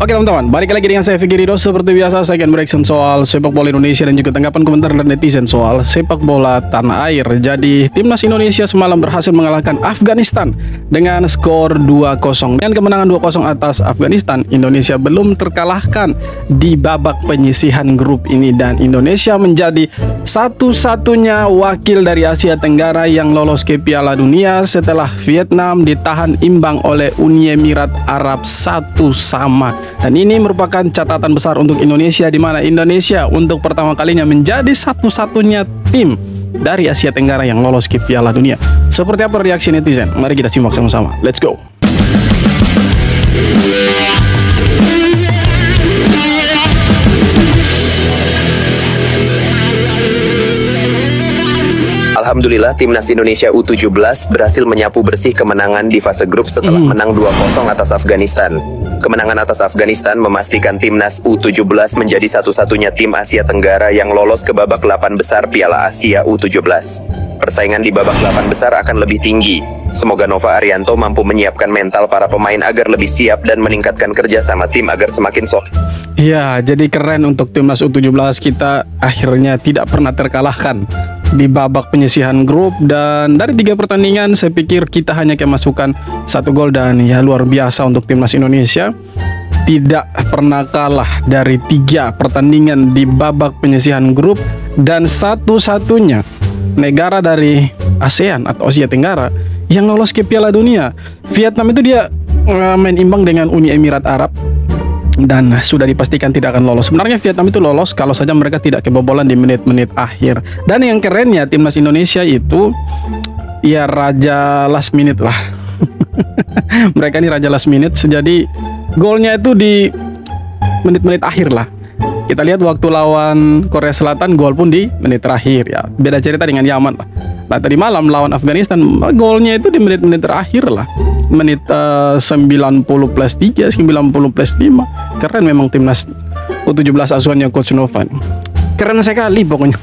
Oke teman-teman, balik lagi dengan saya Vicky Rido. Seperti biasa saya akan bereaction soal sepak bola Indonesia dan juga tanggapan komentar dari netizen soal sepak bola tanah air. Jadi timnas Indonesia semalam berhasil mengalahkan Afghanistan dengan skor 2-0. Dengan kemenangan 2-0 atas Afghanistan, Indonesia belum terkalahkan di babak penyisihan grup ini, dan Indonesia menjadi satu-satunya wakil dari Asia Tenggara yang lolos ke Piala Dunia setelah Vietnam ditahan imbang oleh Uni Emirat Arab 1-1. Dan ini merupakan catatan besar untuk Indonesia, di mana Indonesia untuk pertama kalinya menjadi satu-satunya tim dari Asia Tenggara yang lolos ke Piala Dunia. Seperti apa reaksi netizen? Mari kita simak sama-sama. Let's go. Alhamdulillah, timnas Indonesia U17 berhasil menyapu bersih kemenangan di fase grup setelah menang 2-0 atas Afghanistan. Kemenangan atas Afghanistan memastikan timnas U17 menjadi satu-satunya tim Asia Tenggara yang lolos ke babak 8 besar Piala Asia U17. Persaingan di babak 8 besar akan lebih tinggi. Semoga Nova Arianto mampu menyiapkan mental para pemain agar lebih siap dan meningkatkan kerja sama tim agar semakin solid. Ya, jadi keren untuk timnas U17 kita akhirnya tidak pernah terkalahkan di babak penyisihan grup, dan dari 3 pertandingan saya pikir kita hanya kemasukan 1 gol, dan ya luar biasa untuk timnas Indonesia tidak pernah kalah dari 3 pertandingan di babak penyisihan grup, dan satu-satunya negara dari ASEAN atau Asia Tenggara yang lolos ke Piala Dunia. Vietnam itu dia main imbang dengan Uni Emirat Arab dan sudah dipastikan tidak akan lolos. Sebenarnya Vietnam itu lolos kalau saja mereka tidak kebobolan di menit-menit akhir. Dan yang kerennya timnas Indonesia itu ya raja last minute lah. Mereka ini raja last minute, jadi golnya itu di menit-menit akhir lah. Kita lihat waktu lawan Korea Selatan, gol pun di menit terakhir ya. Beda cerita dengan Yaman lah. Nah, tadi malam lawan Afghanistan, golnya itu di menit-menit terakhir lah. Menit 90+3, 90+5. Keren memang timnas U17 asuhannya Coach Nova. Keren sekali pokoknya.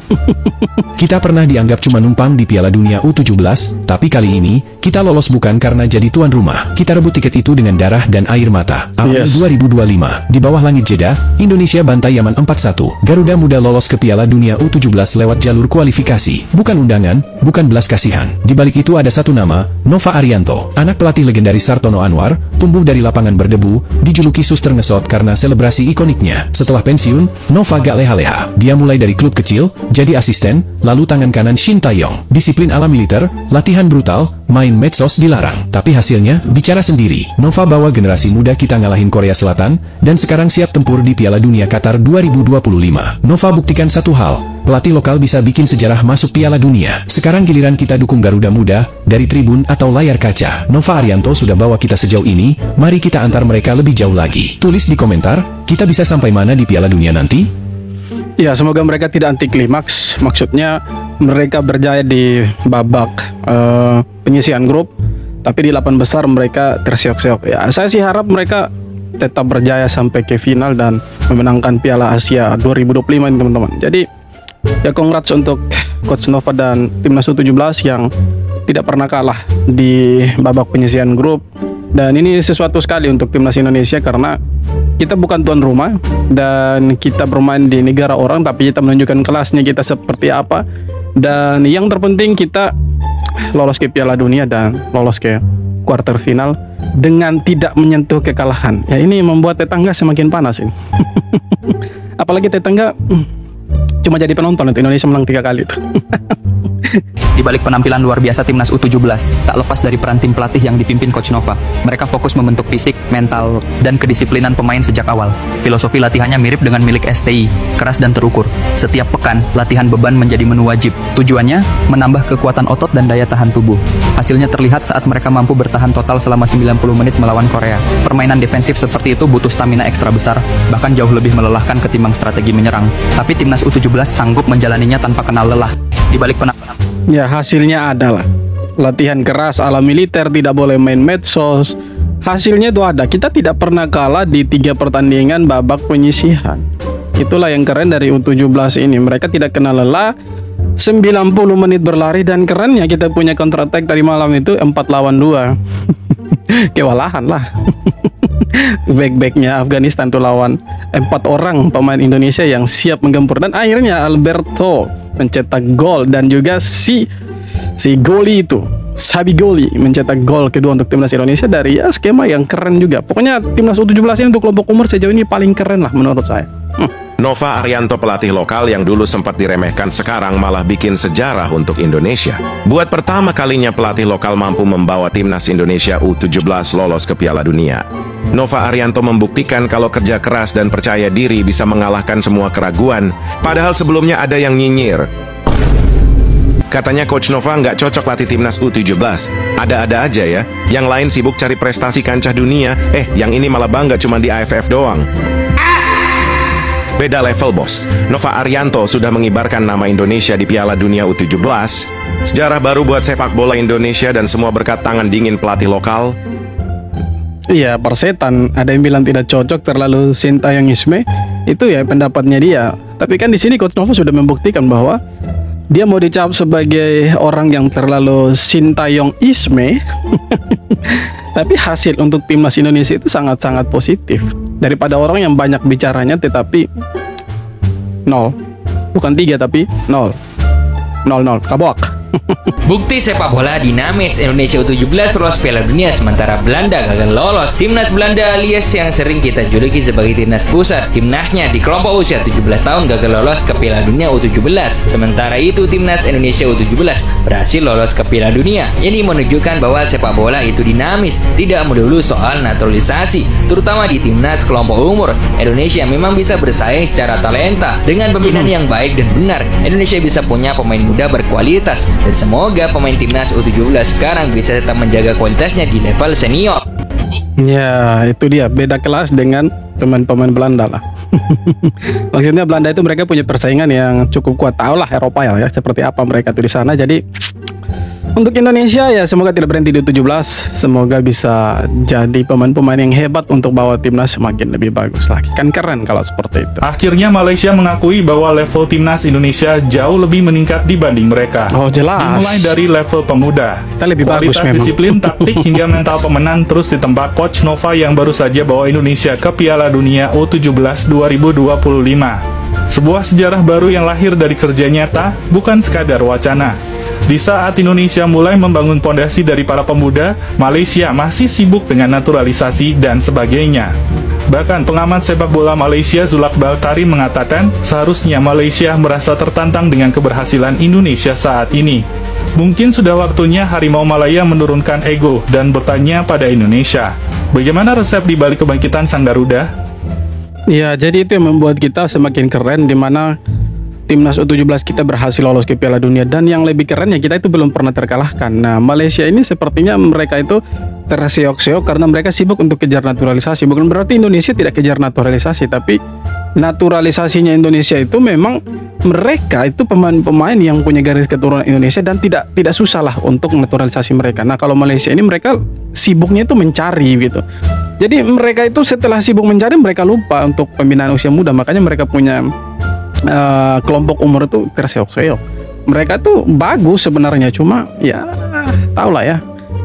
Kita pernah dianggap cuma numpang di Piala Dunia U17, tapi kali ini kita lolos bukan karena jadi tuan rumah. Kita rebut tiket itu dengan darah dan air mata. April 2025, di bawah langit Jeddah, Indonesia bantai Yaman 4-1. Garuda Muda lolos ke Piala Dunia U17 lewat jalur kualifikasi. Bukan undangan, bukan belas kasihan. Di balik itu ada satu nama, Nova Arianto. Anak pelatih legendaris Sartono Anwar, tumbuh dari lapangan berdebu, dijuluki suster ngesot karena selebrasi ikoniknya. Setelah pensiun, Nova gak leha-leha. Dia mulai dari klub kecil, jadi asisten, lalu tangan kanan Shin Tae-yong. Disiplin ala militer, latihan brutal, main medsos dilarang. Tapi hasilnya, bicara sendiri. Nova bawa generasi muda kita ngalahin Korea Selatan, dan sekarang siap tempur di Piala Dunia Qatar 2025. Nova buktikan satu hal, pelatih lokal bisa bikin sejarah masuk Piala Dunia. Sekarang giliran kita dukung Garuda Muda, dari tribun atau layar kaca. Nova Arianto sudah bawa kita sejauh ini, mari kita antar mereka lebih jauh lagi. Tulis di komentar, kita bisa sampai mana di Piala Dunia nanti? Ya, semoga mereka tidak anti klimaks. Maksudnya mereka berjaya di babak penyisihan grup, tapi di 8 besar mereka terseok-seok. Ya, saya sih harap mereka tetap berjaya sampai ke final dan memenangkan Piala Asia 2025 ini teman-teman. Jadi ya congrats untuk Coach Nova dan timnas U17 yang tidak pernah kalah di babak penyisihan grup. Dan ini sesuatu sekali untuk timnas Indonesia karena kita bukan tuan rumah dan kita bermain di negara orang, tapi kita menunjukkan kelasnya kita seperti apa. Dan yang terpenting kita lolos ke Piala Dunia dan lolos ke quarter final dengan tidak menyentuh kekalahan. Ya, ini membuat tetangga semakin panas ini. Apalagi tetangga cuma jadi penonton untuk Indonesia menang 3 kali itu. Di balik penampilan luar biasa timnas U17, tak lepas dari peran tim pelatih yang dipimpin Coach Nova. Mereka fokus membentuk fisik, mental, dan kedisiplinan pemain sejak awal. Filosofi latihannya mirip dengan milik STI, keras dan terukur. Setiap pekan, latihan beban menjadi menu wajib. Tujuannya, menambah kekuatan otot dan daya tahan tubuh. Hasilnya terlihat saat mereka mampu bertahan total selama 90 menit melawan Korea. Permainan defensif seperti itu butuh stamina ekstra besar, bahkan jauh lebih melelahkan ketimbang strategi menyerang. Tapi timnas U17 sanggup menjalaninya tanpa kenal lelah. Di balik penampilan, ya hasilnya adalah latihan keras ala militer, tidak boleh main medsos. Hasilnya itu ada. Kita tidak pernah kalah di 3 pertandingan babak penyisihan. Itulah yang keren dari U17 ini. Mereka tidak kenal lelah, 90 menit berlari, dan kerennya kita punya counter attack tadi malam itu 4 lawan 2. Kewalahan lah. Back-backnya Afghanistan tuh lawan 4 orang pemain Indonesia yang siap menggempur, dan akhirnya Alberto mencetak gol, dan juga si Goli itu, Sabi Goli mencetak gol kedua untuk timnas Indonesia dari skema yang keren juga. Pokoknya timnas U17 ini untuk kelompok umur sejauh ini paling keren lah menurut saya. Nova Arianto, pelatih lokal yang dulu sempat diremehkan, sekarang malah bikin sejarah untuk Indonesia. Buat pertama kalinya pelatih lokal mampu membawa timnas Indonesia U17 lolos ke Piala Dunia. Nova Arianto membuktikan kalau kerja keras dan percaya diri bisa mengalahkan semua keraguan. Padahal sebelumnya ada yang nyinyir. Katanya Coach Nova nggak cocok latih timnas U17. Ada-ada aja ya. Yang lain sibuk cari prestasi kancah dunia. Yang ini malah bangga cuma di AFF doang. Beda level bos. Nova Arianto sudah mengibarkan nama Indonesia di Piala Dunia U17. Sejarah baru buat sepak bola Indonesia dan semua berkat tangan dingin pelatih lokal. Iya, persetan. Ada yang bilang tidak cocok, terlalu Sintayong Isme. Itu ya pendapatnya dia. Tapi kan di sini Coach Nova sudah membuktikan bahwa dia mau dicap sebagai orang yang terlalu Sintayong Isme. Tapi hasil untuk timnas Indonesia itu sangat-sangat positif. Daripada orang yang banyak bicaranya tetapi 0. Bukan 3 tapi 0. 0-0 kabok. Bukti sepak bola dinamis, Indonesia U17 lolos Piala Dunia sementara Belanda gagal lolos. Timnas Belanda alias yang sering kita juluki sebagai timnas pusat, timnasnya di kelompok usia 17 tahun gagal lolos ke Piala Dunia U17. Sementara itu timnas Indonesia U17 berhasil lolos ke Piala Dunia. Ini menunjukkan bahwa sepak bola itu dinamis, tidak melulu soal naturalisasi, terutama di timnas kelompok umur. Indonesia memang bisa bersaing secara talenta dengan pembinaan yang baik dan benar. Indonesia bisa punya pemain muda berkualitas. Dan semoga pemain timnas U17 sekarang bisa tetap menjaga kualitasnya di level senior. Ya, itu dia, beda kelas dengan pemain-pemain Belanda lah. Maksudnya Belanda itu mereka punya persaingan yang cukup kuat. Tahu lah Eropa ya, seperti apa mereka tuh di sana. Jadi untuk Indonesia ya semoga tidak berhenti di U17. Semoga bisa jadi pemain-pemain yang hebat untuk bawa timnas semakin lebih bagus lagi. Kan keren kalau seperti itu. Akhirnya Malaysia mengakui bahwa level timnas Indonesia jauh lebih meningkat dibanding mereka. Oh jelas. Dimulai dari level pemuda. Kita lebih kualitas bagus disiplin, taktik hingga mental pemenang terus ditempa Coach Nova yang baru saja bawa Indonesia ke Piala Dunia U17 2025. Sebuah sejarah baru yang lahir dari kerja nyata, bukan sekadar wacana. Di saat Indonesia mulai membangun pondasi dari para pemuda, Malaysia masih sibuk dengan naturalisasi dan sebagainya. Bahkan pengamat sepak bola Malaysia Zulak Baltari mengatakan seharusnya Malaysia merasa tertantang dengan keberhasilan Indonesia saat ini. Mungkin sudah waktunya Harimau Malaya menurunkan ego dan bertanya pada Indonesia, bagaimana resep di balik kebangkitan Sang Garuda? Ya, jadi itu yang membuat kita semakin keren, di mana timnas U17 kita berhasil lolos ke Piala Dunia, dan yang lebih kerennya kita itu belum pernah terkalahkan. Nah, Malaysia ini sepertinya mereka itu terseok-seok karena mereka sibuk untuk kejar naturalisasi. Bukan berarti Indonesia tidak kejar naturalisasi, tapi naturalisasinya Indonesia itu memang mereka itu pemain-pemain yang punya garis keturunan Indonesia dan tidak susah lah untuk naturalisasi mereka. Nah, kalau Malaysia ini mereka sibuknya itu mencari gitu. Jadi mereka itu setelah sibuk mencari mereka lupa untuk pembinaan usia muda, makanya mereka punya kelompok umur itu terseok-seok. Mereka tuh bagus sebenarnya, cuma ya tau lah ya,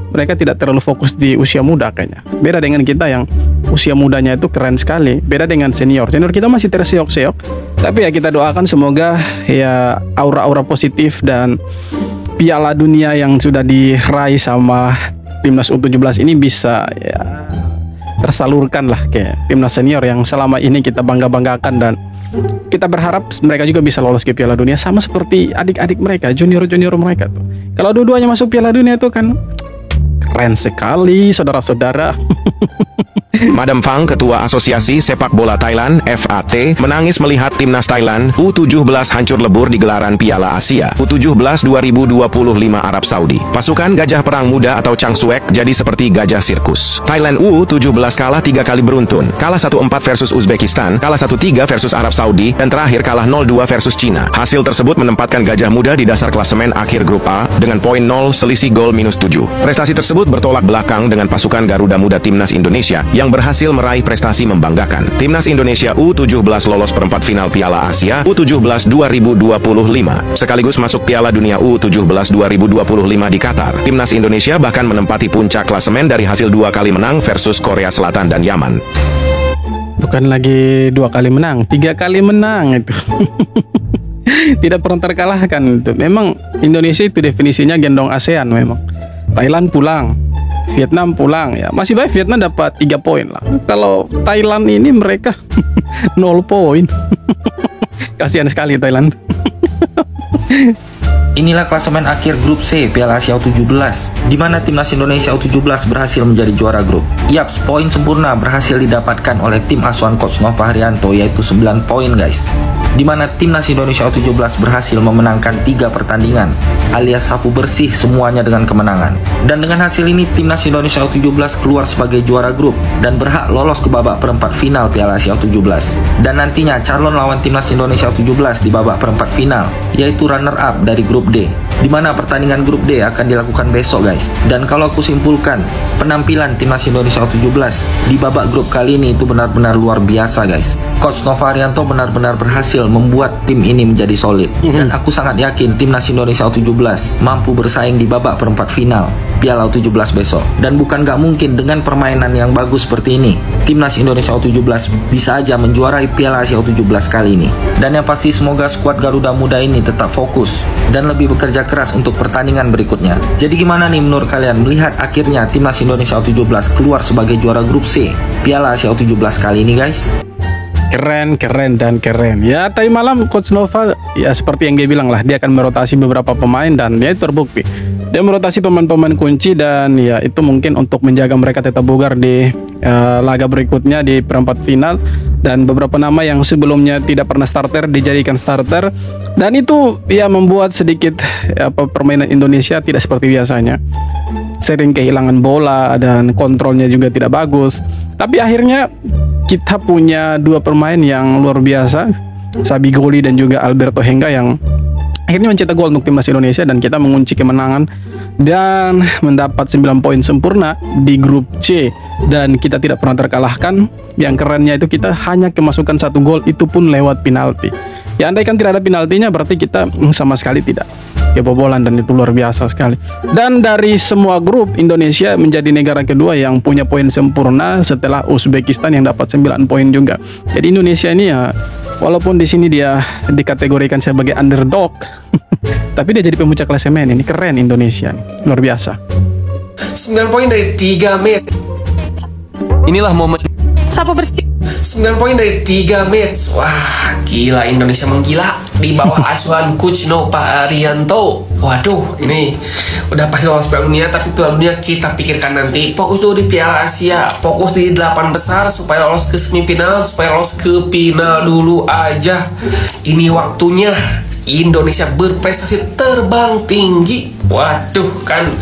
mereka tidak terlalu fokus di usia muda kayaknya. Beda dengan kita yang usia mudanya itu keren sekali. Beda dengan senior kita masih terseok-seok. Tapi ya kita doakan semoga ya aura-aura positif dan Piala Dunia yang sudah diraih sama timnas U17 ini bisa ya tersalurkan lah ke timnas senior yang selama ini kita bangga-banggakan, dan kita berharap mereka juga bisa lolos ke Piala Dunia sama seperti adik-adik mereka, junior-junior mereka tuh. Kalau dua-duanya masuk Piala Dunia itu kan keren sekali, saudara-saudara. Madam Fang, Ketua Asosiasi Sepak Bola Thailand (FAT), menangis melihat timnas Thailand U17 hancur lebur di gelaran Piala Asia U17 2025 Arab Saudi. Pasukan gajah perang muda atau Changsuek jadi seperti gajah sirkus. Thailand U17 kalah 3 kali beruntun, kalah 1-4 versus Uzbekistan, kalah 1-3 versus Arab Saudi, dan terakhir kalah 0-2 versus Cina. Hasil tersebut menempatkan gajah muda di dasar klasemen akhir grup A dengan poin 0, selisih gol -7. Prestasi tersebut bertolak belakang dengan pasukan Garuda Muda timnas timnas Indonesia yang berhasil meraih prestasi membanggakan. Timnas Indonesia U17 lolos perempat final Piala Asia U17 2025, sekaligus masuk Piala Dunia U17 2025 di Qatar. Timnas Indonesia bahkan menempati puncak klasemen dari hasil 2 kali menang versus Korea Selatan dan Yaman. Bukan lagi 2 kali menang, 3 kali menang itu. Tidak pernah terkalahkan itu. Memang Indonesia itu definisinya gendong ASEAN memang. Thailand pulang, Vietnam pulang ya. Masih baik Vietnam dapat 3 poin lah. Kalau Thailand ini mereka 0 poin. Kasihan sekali Thailand. Inilah klasemen akhir grup C Piala Asia U17, di mana timnas Indonesia U17 berhasil menjadi juara grup. Yaps, poin sempurna berhasil didapatkan oleh tim asuhan Coach Nova Haryanto, yaitu 9 poin guys. Di mana timnas Indonesia U17 berhasil memenangkan 3 pertandingan, alias sapu bersih semuanya dengan kemenangan. Dan dengan hasil ini timnas Indonesia U17 keluar sebagai juara grup dan berhak lolos ke babak perempat final Piala Asia U17. Dan nantinya calon lawan timnas Indonesia U17 di babak perempat final, yaitu runner up dari grup D, di mana pertandingan grup D akan dilakukan besok guys. Dan kalau aku simpulkan, penampilan timnas Indonesia U17 di babak grup kali ini itu benar-benar luar biasa guys. Coach Nova Haryanto benar-benar berhasil membuat tim ini menjadi solid. Dan aku sangat yakin timnas Indonesia U17 mampu bersaing di babak perempat final Piala U17 besok. Dan bukan gak mungkin dengan permainan yang bagus seperti ini, timnas Indonesia U17 bisa aja menjuarai Piala Asia U17 kali ini. Dan yang pasti semoga skuad Garuda Muda ini tetap fokus dan lebih bekerja keras untuk pertandingan berikutnya. Jadi gimana nih menurut kalian melihat akhirnya timnas Indonesia U17 keluar sebagai juara grup C Piala Asia U17 kali ini guys? Keren ya. Tadi malam Coach Nova ya seperti yang dia bilang lah, dia akan merotasi beberapa pemain dan dia terbukti. Dia merotasi pemain-pemain kunci dan ya itu mungkin untuk menjaga mereka tetap bugar di laga berikutnya di perempat final. Dan beberapa nama yang sebelumnya tidak pernah starter dijadikan starter, dan itu ya membuat sedikit permainan Indonesia tidak seperti biasanya. Sering kehilangan bola dan kontrolnya juga tidak bagus. Tapi akhirnya kita punya 2 pemain yang luar biasa, Sabigoli dan juga Alberto Henga, yang akhirnya mencetak gol untuk timnas Indonesia dan kita mengunci kemenangan dan mendapat 9 poin sempurna di grup C dan kita tidak pernah terkalahkan. Yang kerennya itu kita hanya kemasukan 1 gol, itu pun lewat penalti. Ya andaikan tidak ada penaltinya berarti kita sama sekali tidak kebobolan, dan itu luar biasa sekali. Dan dari semua grup, Indonesia menjadi negara kedua yang punya poin sempurna setelah Uzbekistan yang dapat 9 poin juga. Jadi Indonesia ini ya walaupun di sini dia dikategorikan sebagai underdog tapi dia jadi pemuncak klasemen. Ini keren Indonesia, luar biasa. 9 poin dari 3 match. Inilah momen sapu bersih. 9 poin dari 3 match. Wah, gila Indonesia menggila di bawah asuhan Coach Nova Haryanto. Waduh, ini udah pasti lolos Piala Dunia, tapi Piala Dunia kita pikirkan nanti. Fokus dulu di Piala Asia, fokus di 8 besar supaya lolos ke semifinal, supaya lolos ke final dulu aja. Ini waktunya Indonesia berprestasi terbang tinggi. Waduh, kan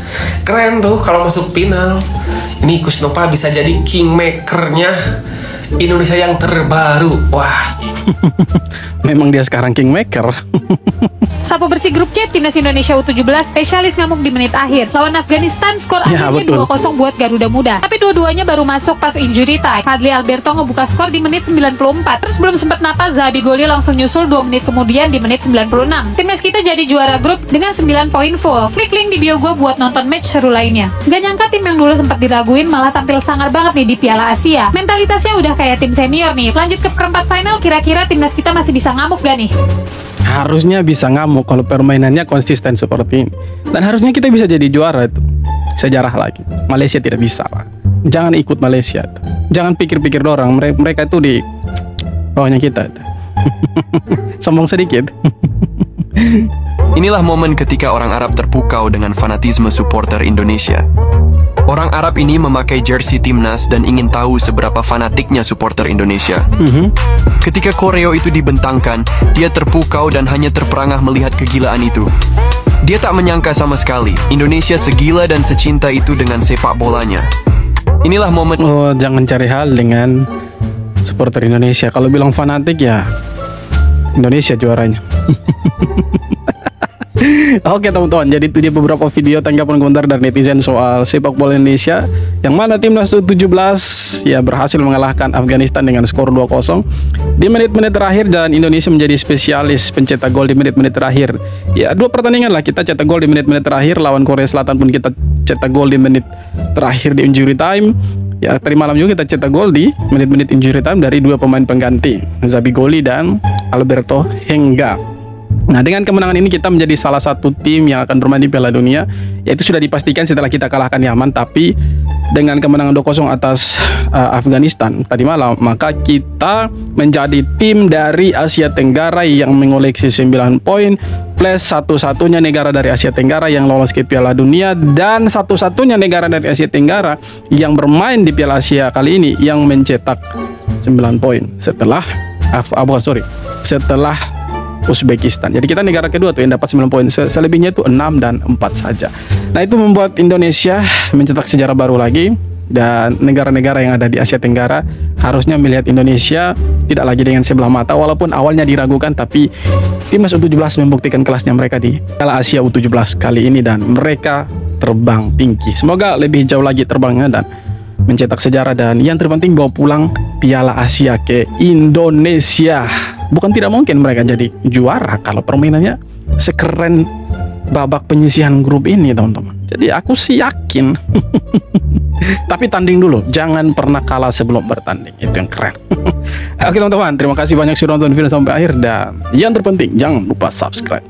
keren tuh kalau masuk final. Ini Coach Nova bisa jadi kingmakernya Indonesia yang terbaru. Wah. Memang dia sekarang kingmaker. Sapu bersih grup C timnas Indonesia U17 spesialis ngamuk di menit akhir. Lawan Afghanistan skor akhirnya 2-0 buat Garuda Muda. Tapi dua-duanya baru masuk pas injury time. Fadli Alberto ngebuka skor di menit 94. Terus belum sempat napas, Zabigoli langsung nyusul 2 menit kemudian di menit 96. Timnas kita jadi juara grup dengan 9 poin full. Klik link di bio gue buat nonton match seru lainnya. Gak nyangka tim yang dulu sempat diraguin malah tampil sangar banget nih di Piala Asia. Mentalitasnya udah kayak tim senior nih. Lanjut ke perempat final, kira-kira timnas kita masih bisa ngamuk gak nih? Harusnya bisa ngamuk kalau permainannya konsisten seperti ini. Dan harusnya kita bisa jadi juara itu. Sejarah lagi. Malaysia tidak bisa lah. Jangan ikut Malaysia itu. Jangan pikir-pikir dorang. Mereka itu di bawahnya kita itu. Sombong sedikit. Inilah momen ketika orang Arab terpukau dengan fanatisme supporter Indonesia. Orang Arab ini memakai jersey timnas dan ingin tahu seberapa fanatiknya supporter Indonesia. Ketika koreo itu dibentangkan, dia terpukau dan hanya terperangah melihat kegilaan itu. Dia tak menyangka sama sekali Indonesia segila dan secinta itu dengan sepak bolanya. Inilah momen. Oh, jangan cari hal dengan supporter Indonesia. Kalau bilang fanatik ya Indonesia juaranya. Oke teman-teman, jadi itu dia beberapa video tanggapan komentar dari netizen soal sepak bola Indonesia, yang mana timnas U17 ya berhasil mengalahkan Afghanistan dengan skor 2-0 di menit-menit terakhir, dan Indonesia menjadi spesialis pencetak gol di menit-menit terakhir. Ya, 2 pertandingan lah kita cetak gol di menit-menit terakhir, lawan Korea Selatan pun kita cetak gol di menit terakhir di injury time. Ya, tadi malam juga kita cetak gol di menit-menit injury time dari 2 pemain pengganti, Zabigoli dan Alberto Henga. Nah, dengan kemenangan ini kita menjadi salah satu tim yang akan bermain di Piala Dunia. Yaitu sudah dipastikan setelah kita kalahkan Yaman, tapi dengan kemenangan 2-0 atas Afghanistan tadi malam, maka kita menjadi tim dari Asia Tenggara yang mengoleksi 9 poin, plus satu-satunya negara dari Asia Tenggara yang lolos ke Piala Dunia, dan satu-satunya negara dari Asia Tenggara yang bermain di Piala Asia kali ini yang mencetak 9 poin setelah setelah Uzbekistan. Jadi kita negara kedua tuh yang dapat 9 poin. Selebihnya itu 6 dan 4 saja. Nah, itu membuat Indonesia mencetak sejarah baru lagi, dan negara-negara yang ada di Asia Tenggara harusnya melihat Indonesia tidak lagi dengan sebelah mata. Walaupun awalnya diragukan, tapi timnas U17 membuktikan kelasnya mereka di Piala Asia U17 kali ini, dan mereka terbang tinggi. Semoga lebih jauh lagi terbangnya dan mencetak sejarah, dan yang terpenting bawa pulang Piala Asia ke Indonesia. Bukan tidak mungkin mereka jadi juara kalau permainannya sekeren babak penyisihan grup ini, teman-teman. Jadi aku sih yakin. Tapi tanding dulu, jangan pernah kalah sebelum bertanding, itu yang keren. Oke teman-teman, terima kasih banyak sudah nonton video sampai akhir, dan yang terpenting jangan lupa subscribe.